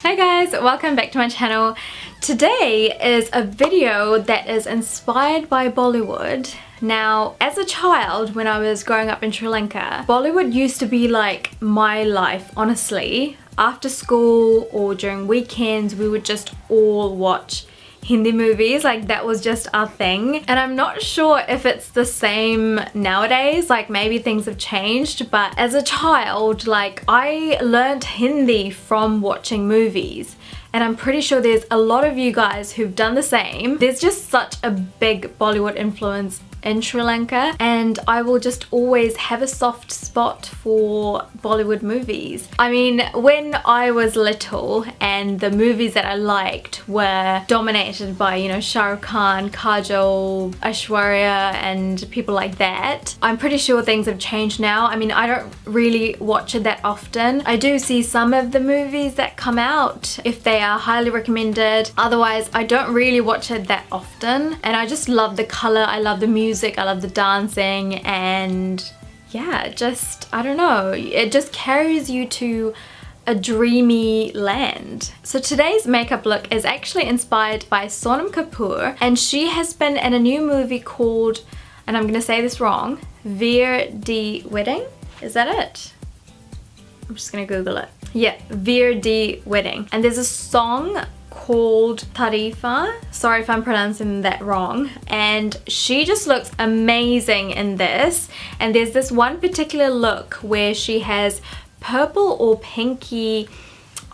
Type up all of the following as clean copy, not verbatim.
Hey guys, welcome back to my channel. Today is a video that is inspired by Bollywood. Now, as a child, when I was growing up in Sri Lanka, Bollywood used to be like my life, honestly. After school or during weekends, we would just all watch Hindi movies, like that was just our thing. And I'm not sure if it's the same nowadays, like maybe things have changed, but as a child, like I learned Hindi from watching movies. And I'm pretty sure there's a lot of you guys who've done the same. There's just such a big Bollywood influence in Sri Lanka, and I will just always have a soft spot for Bollywood movies. I mean, when I was little and the movies that I liked were dominated by, you know, Shah Rukh Khan, Kajol, Aishwarya and people like that, I'm pretty sure things have changed now. I mean, I don't really watch it that often. I do see some of the movies that come out if they are highly recommended. Otherwise, I don't really watch it that often, and I just love the color, I love the music, I love the dancing, and yeah, just, I don't know, it just carries you to a dreamy land. So today's makeup look is actually inspired by Sonam Kapoor, and she has been in a new movie called, and I'm gonna say this wrong, Veere Di Wedding? Is that it? I'm just gonna Google it. Yeah, Veere Di Wedding. And there's a song called Tareefan. Sorry if I'm pronouncing that wrong. And she just looks amazing in this. And there's this one particular look where she has purple or pinky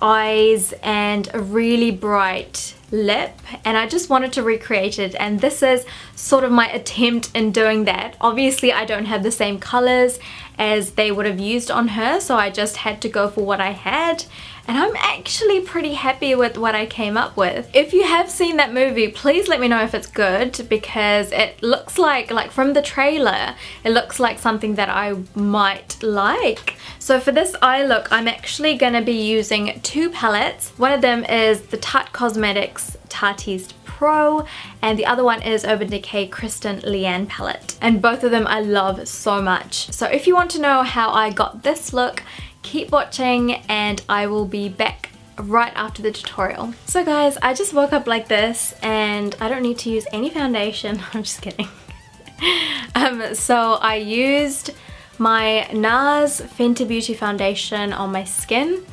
eyes and a really bright lip, and I just wanted to recreate it, and this is sort of my attempt in doing that. Obviously I don't have the same colors as they would have used on her, so I just had to go for what I had, and I'm actually pretty happy with what I came up with. If you have seen that movie, please let me know if it's good, because it looks like from the trailer, it looks like something that I might like. So for this eye look, I'm actually gonna be using two palettes. One of them is the Tarte Cosmetics Tarteist Pro, and the other one is Urban Decay Kristen Leanne palette. And both of them I love so much. So if you want to know how I got this look, keep watching and I will be back right after the tutorial. So guys, I just woke up like this and I don't need to use any foundation. I'm just kidding. So I used my NARS Fenty Beauty foundation on my skin.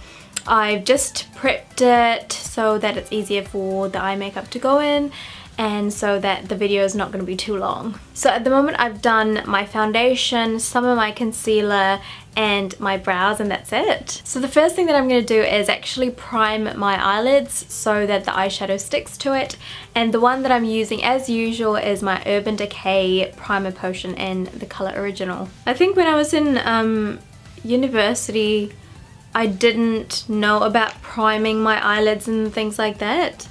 I've just prepped it so that it's easier for the eye makeup to go in, and so that the video is not going to be too long. So at the moment I've done my foundation, some of my concealer and my brows, and that's it. So the first thing that I'm going to do is actually prime my eyelids so that the eyeshadow sticks to it, and the one that I'm using as usual is my Urban Decay primer potion in the color Original. I think when I was in university I didn't know about priming my eyelids and things like that.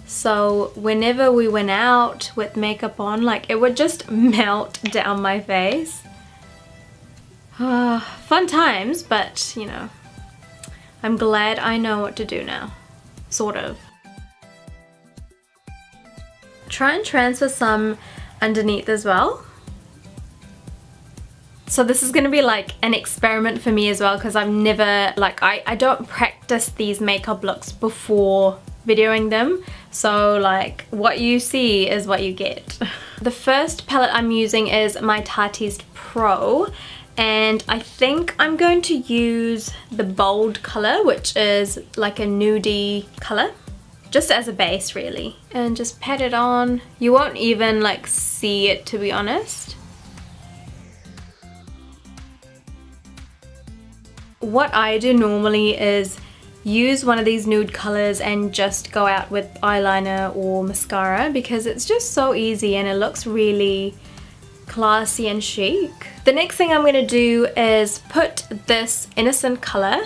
So whenever we went out with makeup on, like it would just melt down my face. Fun times, but you know, I'm glad I know what to do now. Sort of. Try and transfer some underneath as well. So this is going to be like an experiment for me as well, because I've never, like I don't practice these makeup looks before videoing them. So like what you see is what you get. The first palette I'm using is my Tarteist Pro, and I think I'm going to use the bold color, which is like a nudie color, just as a base really, and just pat it on. You won't even like see it, to be honest. What I do normally is use one of these nude colors and just go out with eyeliner or mascara, because it's just so easy and it looks really classy and chic. The next thing I'm going to do is put this innocent color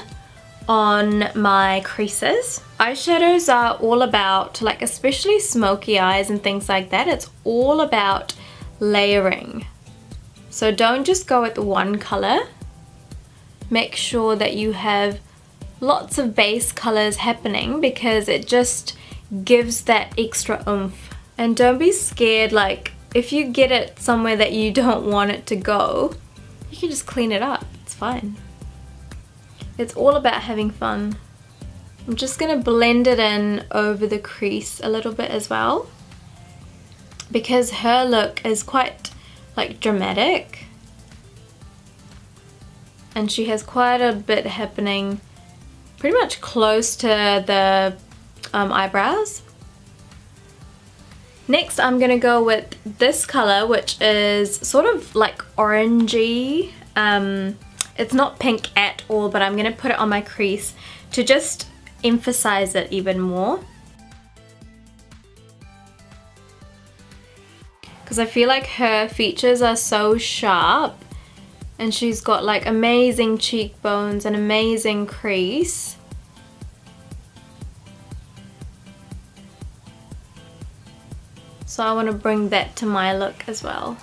on my creases. Eyeshadows are all about, like especially smoky eyes and things like that, it's all about layering. So don't just go with one color. Make sure that you have lots of base colors happening, because it just gives that extra oomph. And don't be scared, like if you get it somewhere that you don't want it to go, you can just clean it up, it's fine. It's all about having fun. I'm just going to blend it in over the crease a little bit as well, because her look is quite like dramatic and she has quite a bit happening pretty much close to the eyebrows. Next I'm going to go with this color, which is sort of like orangey. It's not pink at all, but I'm going to put it on my crease to just emphasize it even more, because I feel like her features are so sharp and she's got like amazing cheekbones and amazing crease. So I want to bring that to my look as well.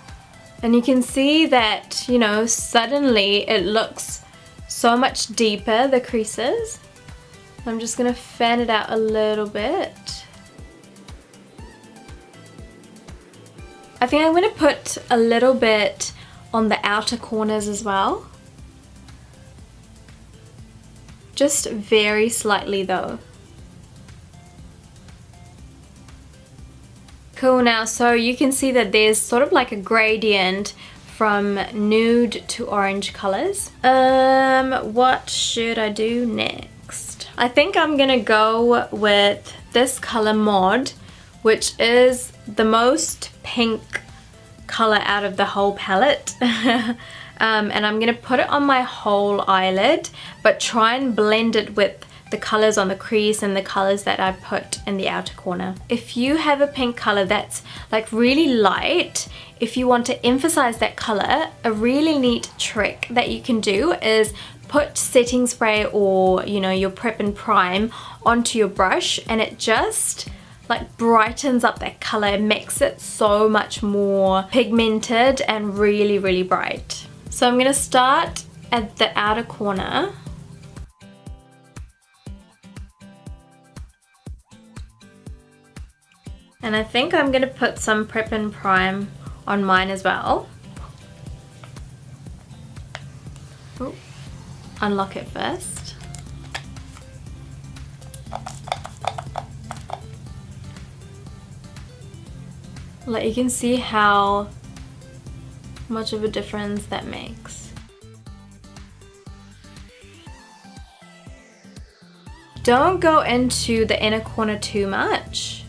And you can see that, you know, suddenly it looks so much deeper, the creases. I'm just going to fan it out a little bit. I think I'm going to put a little bit on the outer corners as well. Just very slightly though. Cool. Now, so you can see that there's sort of like a gradient from nude to orange colors. What should I do next? I think I'm gonna go with this color Mod, which is the most pink color out of the whole palette. And I'm gonna put it on my whole eyelid, but try and blend it with the colors on the crease and the colors that I put in the outer corner. If you have a pink color that's like really light, if you want to emphasize that color, a really neat trick that you can do is put setting spray or, you know, your prep and prime onto your brush, and it just like brightens up that color. It makes it so much more pigmented and really, really bright. So I'm gonna start at the outer corner. And I think I'm gonna put some prep and prime on mine as well. Ooh. Unlock it first. Like, you can see how much of a difference that makes. Don't go into the inner corner too much.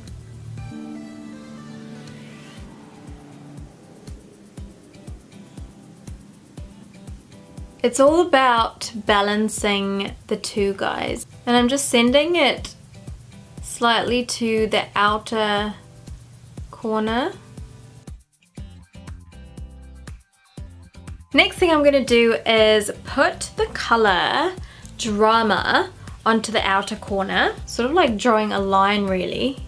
It's all about balancing the two, guys. And I'm just sending it slightly to the outer corner. Next thing I'm going to do is put the color Drama onto the outer corner, sort of like drawing a line really.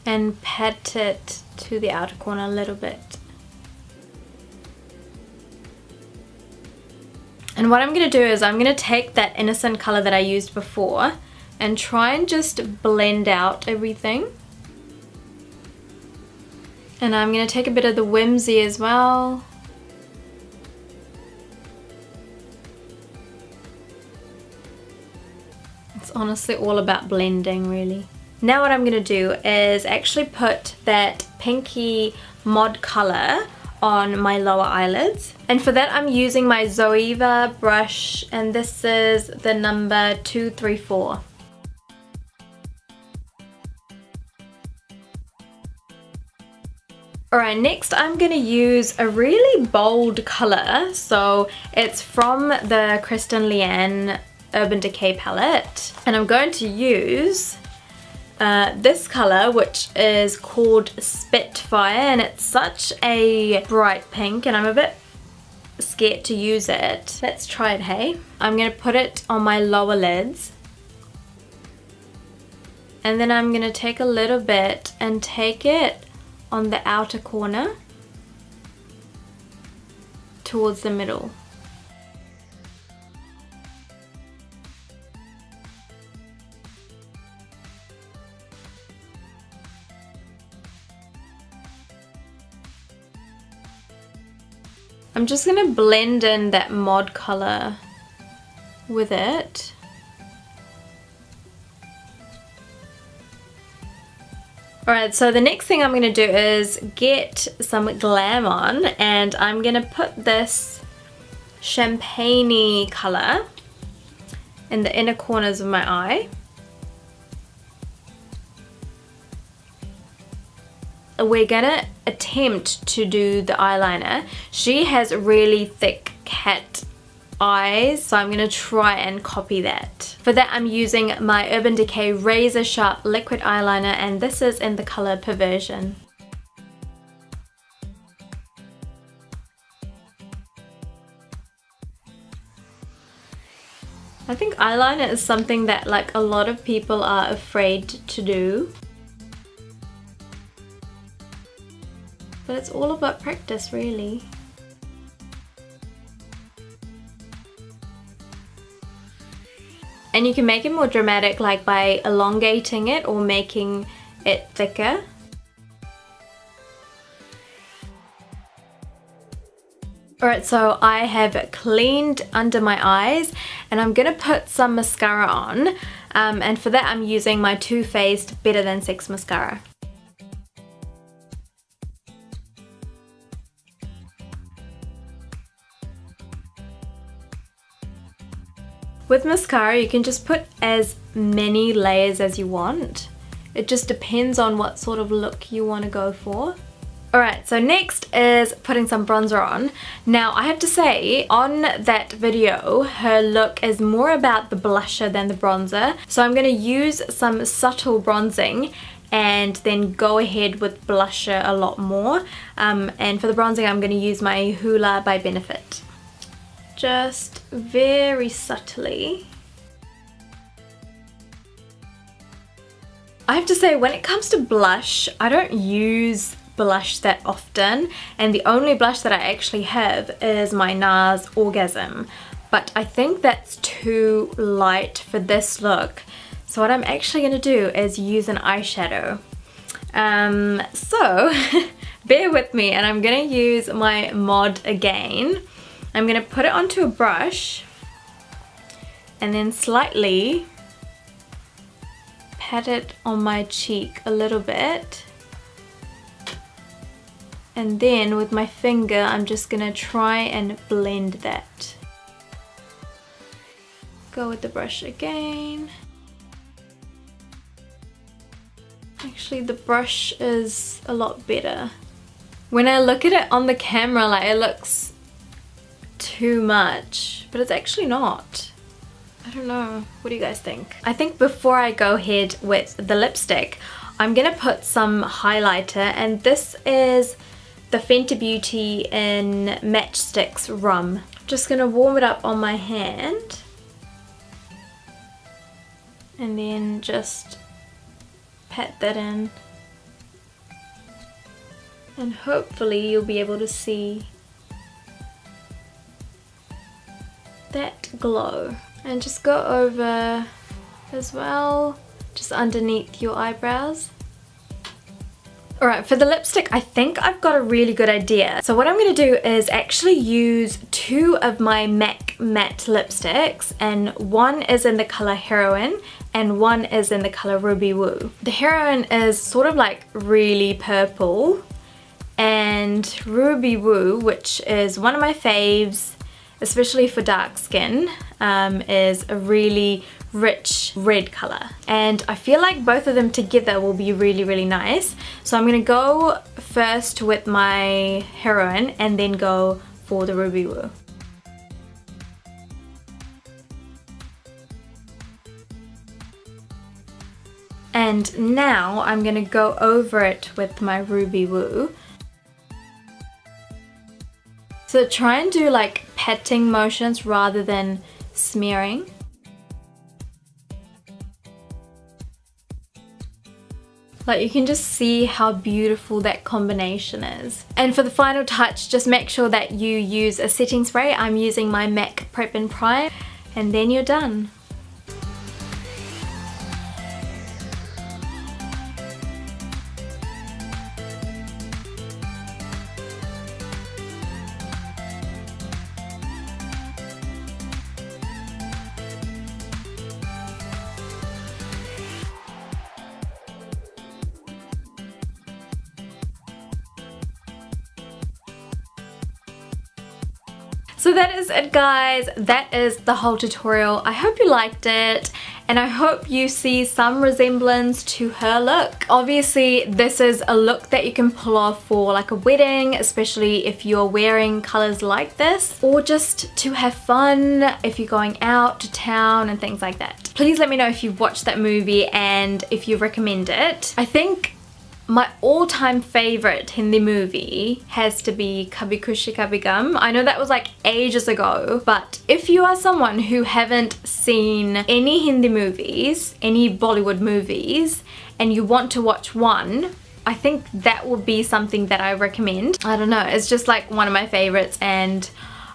And pat it to the outer corner a little bit. And what I'm going to do is I'm going to take that innocent color that I used before and try and just blend out everything. And I'm going to take a bit of the whimsy as well. It's honestly all about blending, really. Now what I'm going to do is actually put that pinky Mod color on my lower eyelids, and for that I'm using my Zoeva brush, and this is the number 234. Alright, next I'm going to use a really bold color, so it's from the Kristen Leanne Urban Decay palette, and I'm going to use this color, which is called Spitfire, and it's such a bright pink and I'm a bit scared to use it. Let's try it, hey? I'm going to put it on my lower lids, and then I'm going to take a little bit and take it on the outer corner towards the middle. I'm just going to blend in that Mod color with it. Alright, so the next thing I'm going to do is get some glam on, and I'm going to put this champagne-y colour in the inner corners of my eye. We're going to attempt to do the eyeliner. She has really thick cat eyes, so I'm going to try and copy that. For that I'm using my Urban Decay Razor Sharp Liquid Eyeliner, and this is in the colour Perversion. I think eyeliner is something that like a lot of people are afraid to do. But it's all about practice, really. And you can make it more dramatic, like by elongating it or making it thicker. Alright, so I have cleaned under my eyes, and I'm going to put some mascara on. And for that I'm using my Too Faced Better Than Sex mascara. With mascara you can just put as many layers as you want. It just depends on what sort of look you want to go for. Alright, so next is putting some bronzer on. Now I have to say, on that video her look is more about the blusher than the bronzer, so I'm going to use some subtle bronzing and then go ahead with blusher a lot more. And for the bronzing I'm going to use my Hoola by Benefit. Just very subtly. I have to say, when it comes to blush, I don't use blush that often, and the only blush that I actually have is my NARS Orgasm, but I think that's too light for this look, so what I'm actually going to do is use an eyeshadow. So bear with me, and I'm going to use my Mod again. I'm going to put it onto a brush and then slightly pat it on my cheek a little bit, and then with my finger I'm just going to try and blend that. Go with the brush again. Actually the brush is a lot better. When I look at it on the camera, like, it looks too much, but it's actually not. I don't know, what do you guys think? I think before I go ahead with the lipstick, I'm gonna put some highlighter, and this is the Fenty Beauty in Matchsticks Rum. Just gonna warm it up on my hand and then just pat that in, and hopefully you'll be able to see that glow. And just go over as well, just underneath your eyebrows. Alright, for the lipstick I think I've got a really good idea. So what I'm going to do is actually use two of my MAC matte lipsticks, and one is in the colour Heroine and one is in the colour Ruby Woo. The Heroine is sort of like really purple, and Ruby Woo, which is one of my faves, especially for dark skin, is a really rich red color, and I feel like both of them together will be really nice. So I'm gonna go first with my Heroine and then go for the Ruby Woo. And now I'm gonna go over it with my Ruby Woo. So try and do like patting motions rather than smearing. Like, you can just see how beautiful that combination is. And for the final touch, just make sure that you use a setting spray. I'm using my MAC Prep and Prime, and then you're done. So that is it, guys. That is the whole tutorial. I hope you liked it, and I hope you see some resemblance to her look. Obviously, this is a look that you can pull off for like a wedding, especially if you're wearing colors like this, or just to have fun if you're going out to town and things like that. Please let me know if you've watched that movie and if you recommend it. I think my all-time favorite Hindi movie has to be Kabhi Khushi Kabhie Gham. I know that was like ages ago, but if you are someone who haven't seen any Hindi movies, any Bollywood movies, and you want to watch one, I think that would be something that I recommend. I don't know, it's just like one of my favorites, and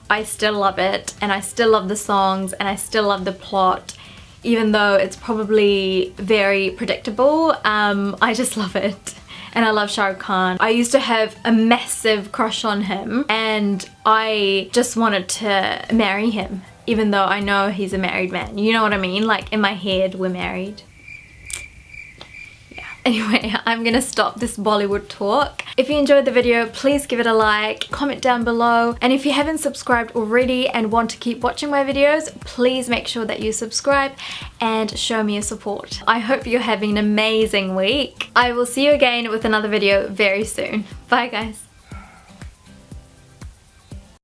I still love it, and I still love the songs, and I still love the plot. Even though it's probably very predictable, I just love it. And I love Shah Rukh Khan. I used to have a massive crush on him, and I just wanted to marry him, even though I know he's a married man. You know what I mean? Like, in my head, we're married. Anyway, I'm gonna stop this Bollywood talk. If you enjoyed the video, please give it a like, comment down below, and if you haven't subscribed already and want to keep watching my videos, please make sure that you subscribe and show me your support. I hope you're having an amazing week. I will see you again with another video very soon. Bye, guys.